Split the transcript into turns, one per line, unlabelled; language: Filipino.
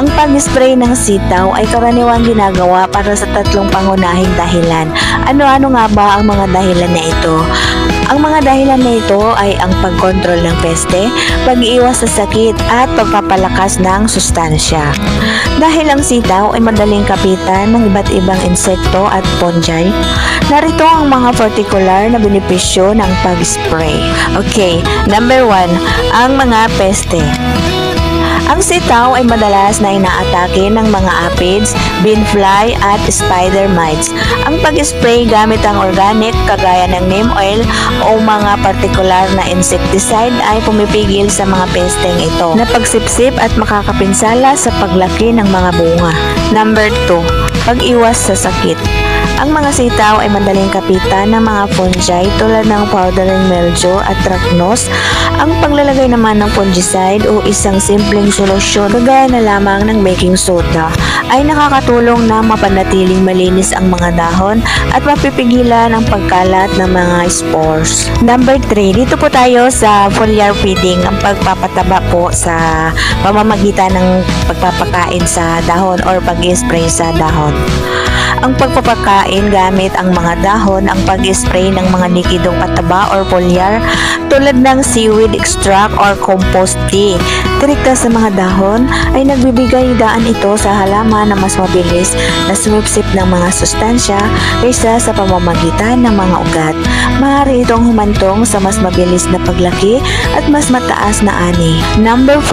Ang pag-spray ng sitaw ay karaniwang ginagawa para sa tatlong pangunahing dahilan. Ano-ano nga ba ang mga dahilan na ito? Ang mga dahilan na ito ay ang pagkontrol ng peste, pag-iwas sa sakit at pagpapalakas ng sustansya. Dahil ang sitaw ay madaling kapitan ng iba't ibang insekto at fungi, narito ang mga particular na benepisyo ng pag-spray. Okay, number 1, ang mga peste. Ang sitaw ay madalas na inaatake ng mga aphids, beanfly at spider mites. Ang pag-spray gamit ang organic kagaya ng neem oil o mga partikular na insecticide ay pumipigil sa mga pesteng ito na pagsipsip at makakapinsala sa paglaki ng mga bunga. Number 2, pag-iwas sa sakit. Ang mga sitaw ay madaling kapitan ng mga fungi tulad ng powdering mildew at anthracnose. Ang paglalagay naman ng fungicide o isang simpleng solusyon kagaya na lamang ng baking soda ay nakakatulong na mapanatiling malinis ang mga dahon at mapipigilan ang pagkalat ng mga spores. Number 3, dito po tayo sa foliar feeding, ang pagpapataba po sa pamamagitan ng pagpapakain sa dahon or pag-spray sa dahon. Ang pagpapakain gamit ang mga dahon, ang pag-spray ng mga likidong pataba or foliar tulad ng seaweed extract or compost tea. Direkta sa mga dahon ay nagbibigay daan ito sa halaman na mas mabilis na sumipsip ng mga sustansya kaysa sa pamamagitan ng mga ugat. Maaari itong humantong sa mas mabilis na paglaki at mas mataas na ani. Number 4,